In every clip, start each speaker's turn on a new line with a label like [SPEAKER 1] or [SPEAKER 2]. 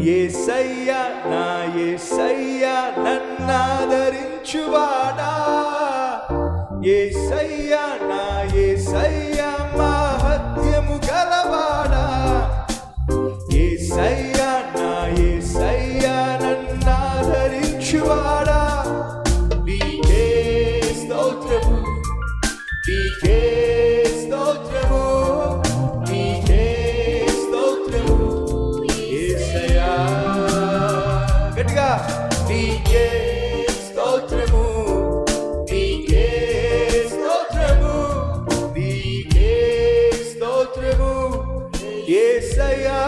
[SPEAKER 1] యేసయ్యా నా యేసయ్యా నన్నాదరించువాడా, యేసయ్యా నా యేసయ్యా మహత్యము గలవాడా, యేసయ్యా నా యేసయ్యా నన్నాదరించువాడా. నీకే స్తోత్రము, నీకే స్తోత్రము, నీకే స్తోత్రము యేసయ్యా. గట్టిగా నీకే స్తోత్రము, నీకే స్తోత్రము, నీకే స్తోత్రము యేసయ్యా.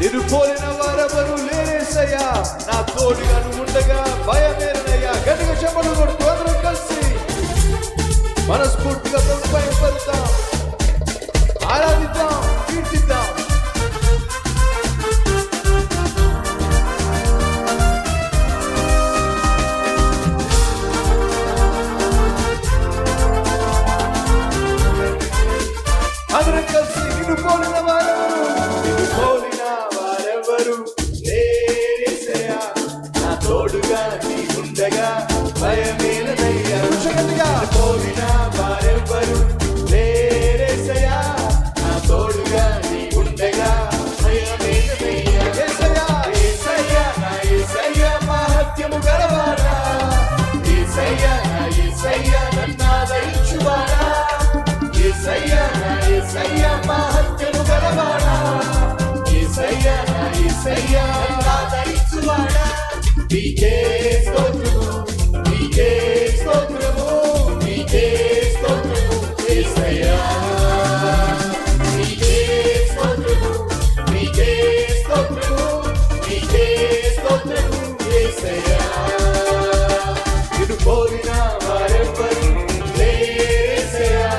[SPEAKER 1] నిన్ను పోలిన వారెవరు లేరేసయ్యా, నా తోడుగా నువ్వు ఉండగా భయమేరనయ్యా. గట్టిగా చెప్పలు కొడుతూ అందరం కలిసి మనస్ఫూర్తిగా భయపడతాం, ఆరాధిద్దాం, కీర్తిద్దాం. అందరం కలిసి నిన్ను పోలిన వారెవరు, నిన్ను పోలిన వారెవరు లేరేసయ్యా, నా తోడుగా నీ ఉండగా భయమేలనయ్యా. గట్టిగా పోలిన వారెవరు లేరేసయ్యా, నా తోడుగా నీ ఉండగా భయమేలనయ్యా. యేసయ్యా యేసయ్యా నా యేసయ్యా మహత్యము గలవాడా, యేసయ్యా నా యేసయ్యా నన్నాదరించువాడా, యేసయ్యా నా యేసయ్యా మహత్యము గలవాడా, యేసయ్యా నా యేసయ్యా నన్నాదరించువాడా. నీకే స్తోత్రము, నీకే స్తోత్రము, నీకే స్తోత్రము యేసయ్యా. నీకే స్తోత్రము, నీకే స్తోత్రము, నీకే స్తోత్రము యేసయ్యా. నిన్ను కోరిన వారెవ్వరు లేరేసయ్యా,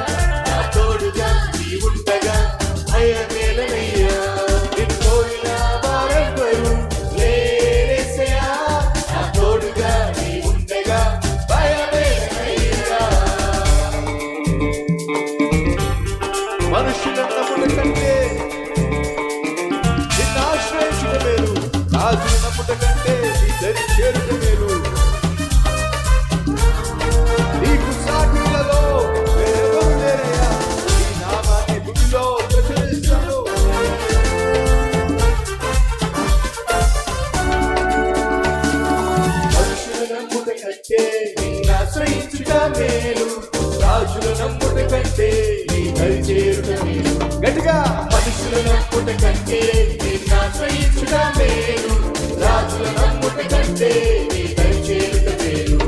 [SPEAKER 1] నా తోడుగా నీ ఉండగా భయమేలనయ్యా. నిన్ను కోరిన వారెవ్వరు లేరేసయ్యా, నా తోడుగా నీ ఉండగా భయమేలనయ్యా. మనుషుల నమ్ముట కంటే నిన్ను ఆశ్రయించుట మేలు, రాజుల నమ్ముట కంటే నీ దరి చేరుట మేలు. నీకు సాటిలలో వేరెవరు లేరయ్యా, నీ నామాన్ని భూమిలో ప్రచురిస్తాను. మనుషుల నమ్ముట కంటే నిన్ను ఆశ్రయించుట మేలు, రాజుల నమ్ముట కంటే నీ దరి చేరుట మేలు. గట్టిగా మనుషుల నమ్ముట కంటే నిన్ను ఆశ్రయించుట మేలు, రాజుల నమ్ముట కంటే నీ దరి చేరుట మేలు.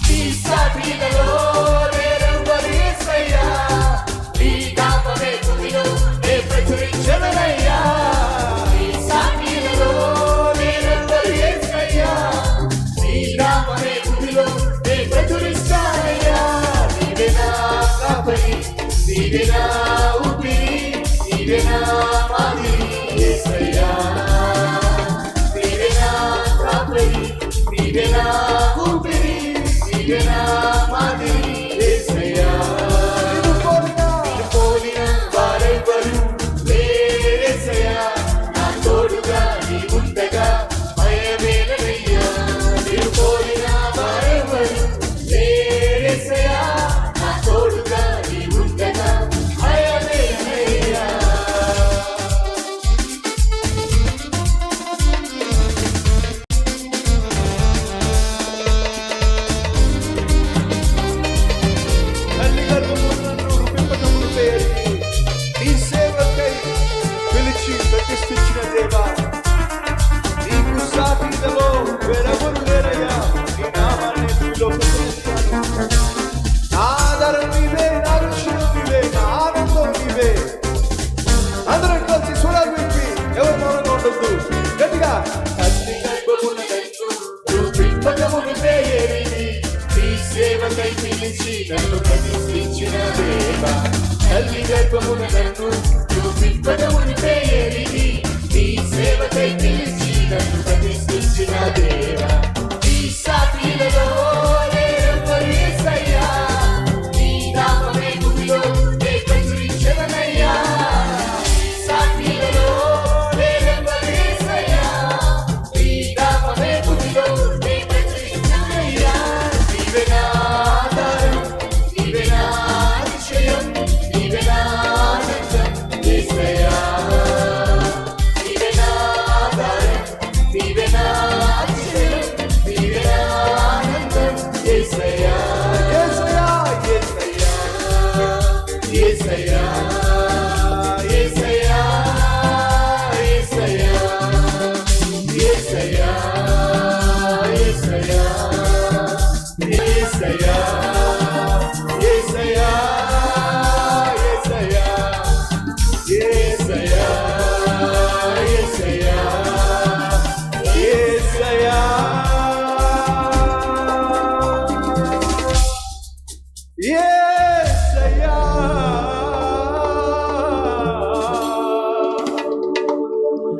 [SPEAKER 1] నీ సాటిలలో వేరెవ్వరు యేసయ్యా, నీ నామమే భూమిలో నే ప్రచురించెదనయ్యా. నీ సాటిలలో వేరెవ్వరు యేసయ్యా, నీ నామమే భూమిలో నే ప్రచురిస్తానయ్యా. నీవే నా కాపరి, నీవే నా ఊపిరి, నీవే నా మాదిరి యేసయ్యా. నీవే నా కాపరి, నీవే నా ఊపిరి, నీవే నా మాదిరి యేసయ్యా. నిన్ను పోలిన వారెవ్వరు లేరేసయ్యా, నా తోడుగా నీ ఉండగా భయమేలనయ్యా. నిన్ను పోలిన వారెవ్వరు లేరేసయ్యా, నా తోడుగా నీ ఉండగా భయమేలనయ్యా. తల్లి గర్భమున నన్ను రూపింపటమును పేరిని నీ సేవకై పిలిచి ప్రతిష్ఠించిన దేవా, నీకు సాటిలలో వేరెవరు లేరయ్యా, నీ నామాన్ని భూమిలో ప్రచురిస్తాను. నా ఆధారం నీవే, నా రక్షణ నీవే, నా ఆనందం నీవే. అందరం కలిసి స్వరాలు విప్పి ఎవరు మౌనంగా ఉండొద్దు. గట్టిగా తల్లి గర్భమున నన్ను రూపింపటమును పేరిని నీ సేవకై పిలిచి నన్ను ప్రతిష్ఠించిన దేవా, తల్లి గర్భమున నన్ను రూపింపటమును పేరిని నీ సేవకై పిలిచి నన్ను ప్రతిష్ఠించిన దేవా. నీ సాటిలలో వేరెవ్వరు ఏ